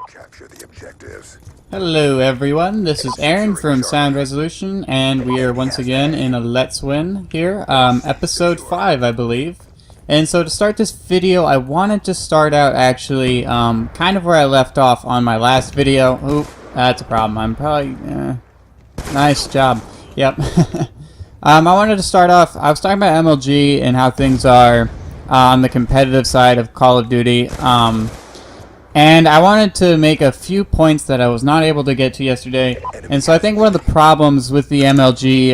Capture the objectives. Hello everyone, this is Aaron from Sound Resolution, and we are once again in a Let's Win here, episode 5 I believe. And so to start this video, I wanted to start out actually kind of where I left off on my last video. Oop, that's a problem. I'm probably, nice job. Yep. I wanted to start off, I was talking about MLG and how things are on the competitive side of Call of Duty. And I wanted to make a few points that I was not able to get to yesterday. And so I think one of the problems with the MLG,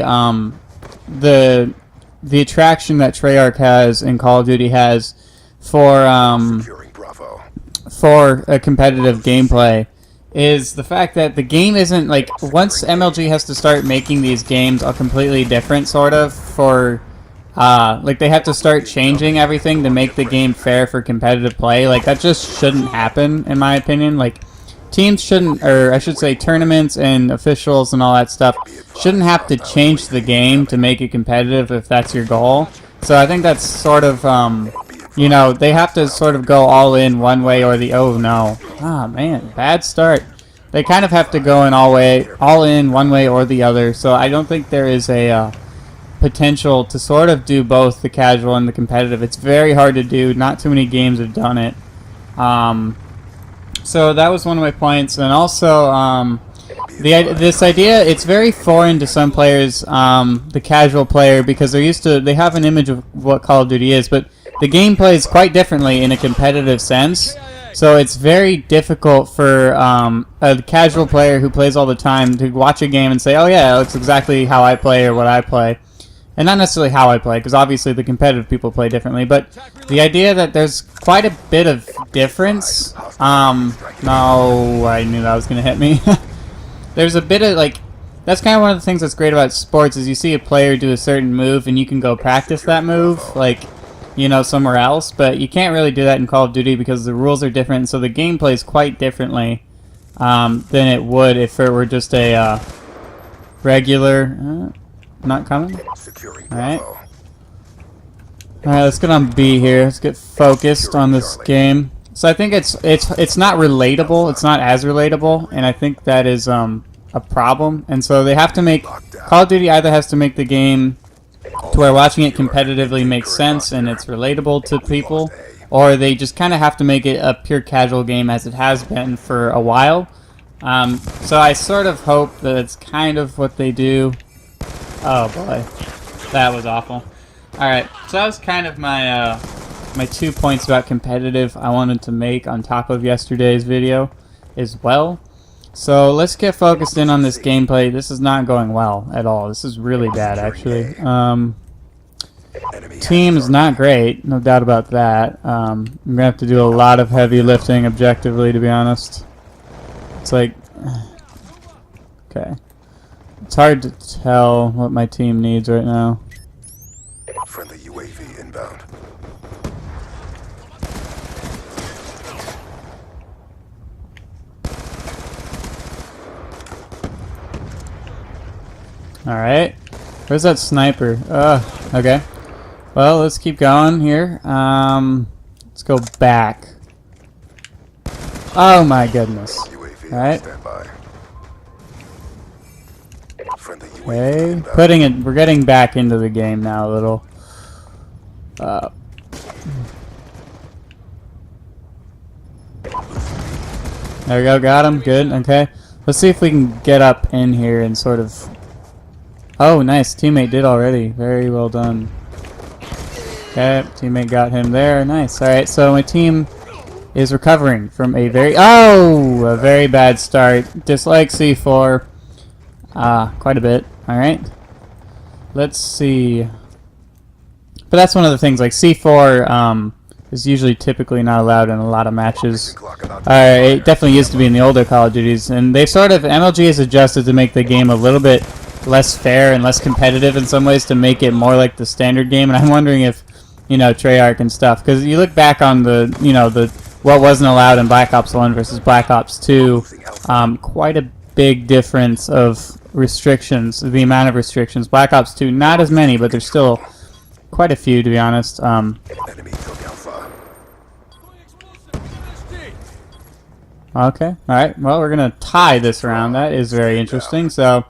the attraction that Treyarch has and Call of Duty has for a competitive gameplay is the fact that the game isn't, like, once MLG has to start making these games a completely different sort of for like they have to start changing everything to make the game fair for competitive play. Like, that just shouldn't happen, in my opinion. Like, teams shouldn't, or I should say tournaments and officials and all that stuff shouldn't have to change the game to make it competitive if that's your goal. So I think that's sort of, you know, they have to sort of go all in one way or the, oh no. Ah, man, bad start. They kind of have to go in all in one way or the other. So I don't think there is a, potential to sort of do both the casual and the competitive. It's very hard to do. Not too many games have done it. So that was one of my points. And also, this idea, it's very foreign to some players, the casual player, because they have an image of what Call of Duty is, but the game plays quite differently in a competitive sense. So it's very difficult for a casual player who plays all the time to watch a game and say, oh yeah, it looks exactly how I play or what I play. And not necessarily how I play, because obviously the competitive people play differently, but the idea that there's quite a bit of difference, no, I knew that was going to hit me. There's a bit of, like, that's kind of one of the things that's great about sports, is you see a player do a certain move, and you can go practice that move, like, you know, somewhere else, but you can't really do that in Call of Duty because the rules are different, and so the game plays quite differently than it would if it were just a regular... not coming? Alright. Alright, let's get on B here. Let's get focused on this game. So I think it's not relatable. It's not as relatable, and I think that is a problem. And so they have to make... Call of Duty either has to make the game to where watching it competitively makes sense and it's relatable to people, or they just kind of have to make it a pure casual game as it has been for a while. So I sort of hope that it's kind of what they do. Oh boy, that was awful. Alright, so that was kind of my my 2 points about competitive I wanted to make on top of yesterday's video as well. So let's get focused in on this gameplay. This is not going well at all. This is really bad, actually. Team is not great, no doubt about that. I'm going to have to do a lot of heavy lifting objectively, to be honest. It's like... Okay. It's hard to tell what my team needs right now. Friendly UAV inbound. Alright. Where's that sniper? Okay. Well, let's keep going here. Let's go back. Oh my goodness. Alright. Okay, we're getting back into the game now a little. There we go, got him, good, okay. Let's see if we can get up in here and sort of... Oh, nice, teammate did already, very well done. Okay, teammate got him there, nice. Alright, so my team is recovering from a very bad start. Dislike C4. Quite a bit. Alright. Let's see. But that's one of the things, like C4 is usually typically not allowed in a lot of matches. It definitely used to be in the older Call of Duties, and they sort of, MLG has adjusted to make the game a little bit less fair and less competitive in some ways to make it more like the standard game, and I'm wondering if, you know, Treyarch and stuff, because you look back on the, you know, what wasn't allowed in Black Ops 1 versus Black Ops 2, quite a big difference of restrictions, the amount of restrictions. Black Ops 2, not as many, but there's still quite a few, to be honest. Okay. Alright. Well, we're going to tie this round. That is very interesting. So,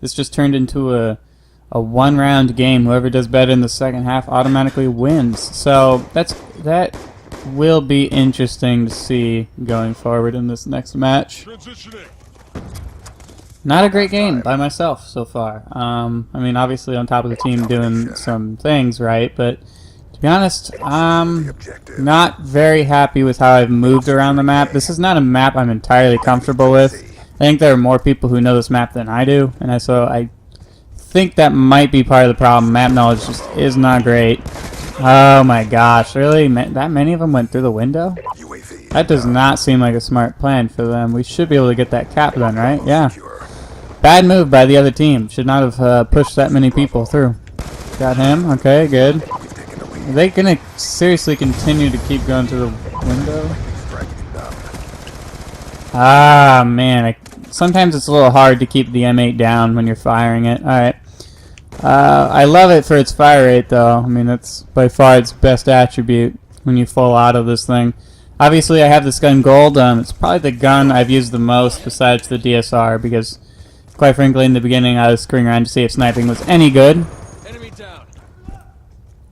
this just turned into a one-round game. Whoever does better in the second half automatically wins. So, that will be interesting to see going forward in this next match. Not a great game by myself so far. I mean, obviously on top of the team doing some things right, but to be honest, I'm not very happy with how I've moved around the map. This is not a map I'm entirely comfortable with. I think there are more people who know this map than I do, and so I think that might be part of the problem. Map knowledge just is not great. Oh my gosh, really? That many of them went through the window? That does not seem like a smart plan for them. We should be able to get that cap then, right? Yeah. Bad move by the other team. Should not have pushed that many people through. Got him. Okay, good. Are they going to seriously continue to keep going through the window? Ah, man. Sometimes it's a little hard to keep the M8 down when you're firing it. Alright. I love it for its fire rate, though. I mean, that's by far its best attribute when you full auto this thing. Obviously, I have this gun gold. It's probably the gun I've used the most besides the DSR, because, quite frankly, in the beginning, I was screwing around to see if sniping was any good. Enemy down.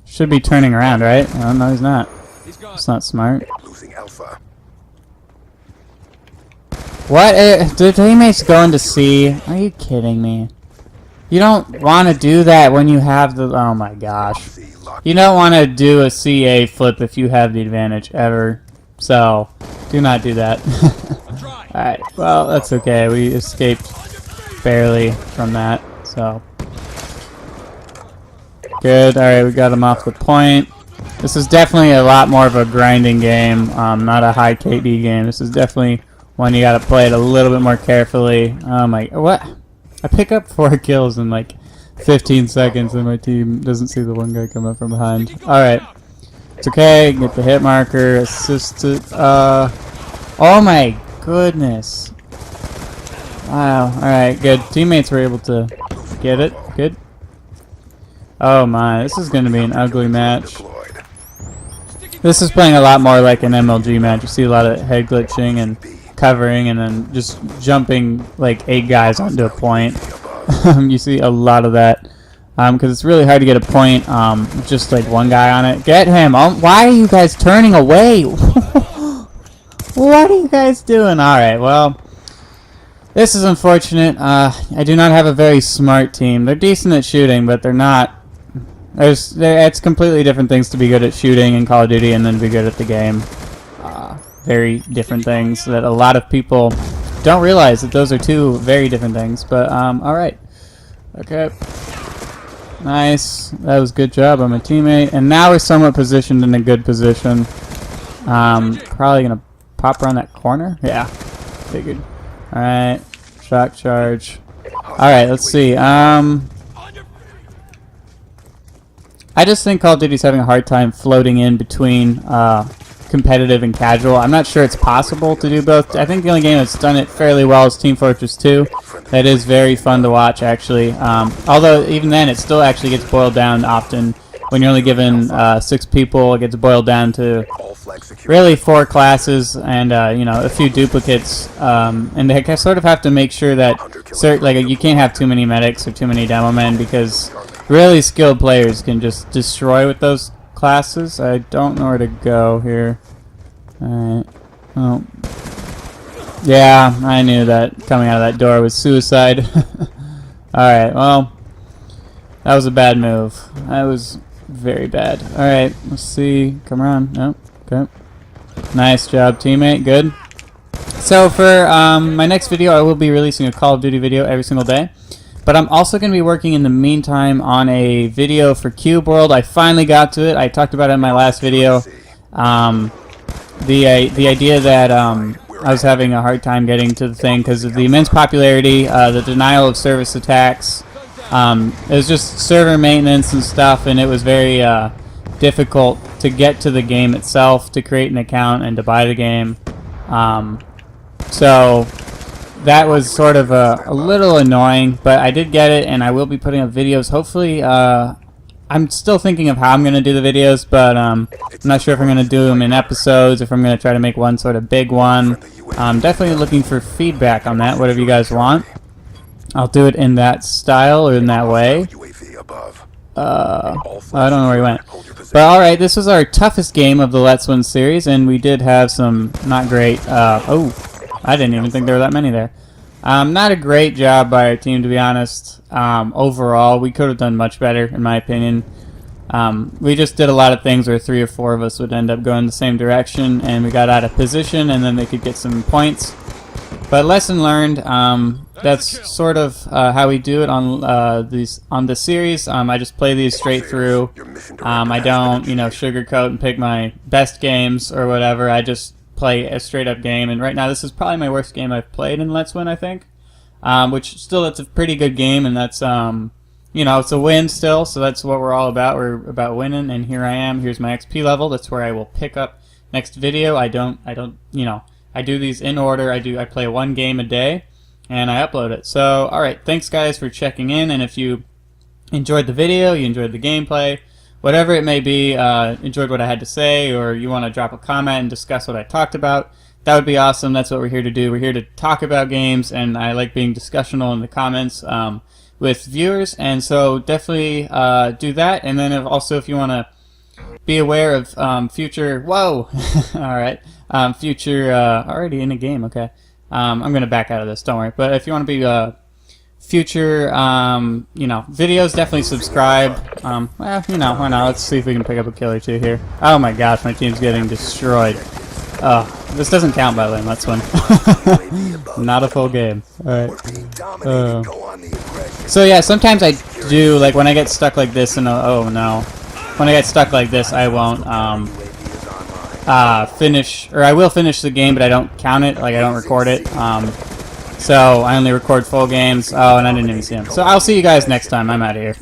Should be turning around, right? Oh, no, he's not. It's not smart. Losing Alpha. What? Do teammates go into C? Are you kidding me? You don't want to do that when you have the... Oh my gosh. You don't want to do a CA flip if you have the advantage, ever. So, do not do that. Alright, well, that's okay. We escaped barely from that, so... Good, alright, we got him off the point. This is definitely a lot more of a grinding game, not a high KD game. This is definitely one you gotta play it a little bit more carefully. Oh my... What? I pick up 4 kills in like 15 seconds and my team doesn't see the one guy come up from behind. Alright. It's okay, get the hit marker, assisted, oh my goodness. Wow, alright, good. Teammates were able to get it, good. Oh my, this is gonna be an ugly match. This is playing a lot more like an MLG match. You see a lot of head glitching and covering and then just jumping like 8 guys onto a point. You see a lot of that. Because it's really hard to get a point with just like one guy on it. Get him! Why are you guys turning away? What are you guys doing? Alright, well, this is unfortunate. I do not have a very smart team. They're decent at shooting, but they're not. It's completely different things to be good at shooting in Call of Duty and then be good at the game. Very different things that a lot of people don't realize that those are two very different things. But, alright. Okay. Nice. That was a good job on my teammate. And now we're somewhat positioned in a good position. Probably going to pop around that corner. Yeah. Figured. Alright. Shock charge. Alright, let's see. I just think Call of Duty's having a hard time floating in between competitive and casual. I'm not sure it's possible to do both. I think the only game that's done it fairly well is Team Fortress 2. That is very fun to watch, actually. Although, even then, it still actually gets boiled down often. When you're only given 6 people, it gets boiled down to really 4 classes and, you know, a few duplicates. And they sort of have to make sure that like you can't have too many medics or too many demo men because really skilled players can just destroy with those classes. I don't know where to go here. Alright. Oh. Yeah, I knew that coming out of that door was suicide. Alright, well, that was a bad move. That was very bad. Alright, let's see. Come around. Nope. Okay. Nice job, teammate. Good. So for my next video, I will be releasing a Call of Duty video every single day. But I'm also going to be working in the meantime on a video for Cube World. I finally got to it. I talked about it in my last video. The idea that I was having a hard time getting to the thing because of the immense popularity, the denial of service attacks. It was just server maintenance and stuff, and it was very difficult to get to the game itself, to create an account, and to buy the game. So that was sort of a little annoying, but I did get it, and I will be putting up videos. Hopefully, I'm still thinking of how I'm going to do the videos, but I'm not sure if I'm going to do them in episodes, if I'm going to try to make one sort of big one. I'm definitely looking for feedback on that, whatever you guys want. I'll do it in that style or in that way. UAV above. I don't know where he went. But alright, this was our toughest game of the Let's Win series, and we did have some not great, oh, I didn't even think there were that many there. Not a great job by our team, to be honest. Overall, we could have done much better, in my opinion. We just did a lot of things where 3 or 4 of us would end up going the same direction, and we got out of position, and then they could get some points. But lesson learned. That's sort of how we do it on this series. I just play these straight through. I don't, sugarcoat and pick my best games or whatever. I just play a straight up game. And right now, this is probably my worst game I've played in Let's Win, I think. Which still, it's a pretty good game, and that's it's a win still. So that's what we're all about. We're about winning. And here I am. Here's my XP level. That's where I will pick up next video. I do these in order. I play 1 game a day, and I upload it. So, alright, thanks guys for checking in, and if you enjoyed the video, you enjoyed the gameplay, whatever it may be, enjoyed what I had to say, or you want to drop a comment and discuss what I talked about, that would be awesome. That's what we're here to do. We're here to talk about games, and I like being discussional in the comments with viewers, and so definitely do that. And then if you want to be aware of future, whoa, alright, future, already in a game, okay. I'm going to back out of this, don't worry. But if you want to be future, videos, definitely subscribe. Well, why not? Let's see if we can pick up a kill or 2 here. Oh my gosh, my team's getting destroyed. This doesn't count, by the way, Let's Win. Not a full game. Alright. So yeah, sometimes I do, like when I get stuck like this, and oh no. When I get stuck like this, I won't, finish, or I will finish the game, but I don't count it, like I don't record it. So I only record full games. Oh, and I didn't even see him. So I'll see you guys next time. I'm out of here.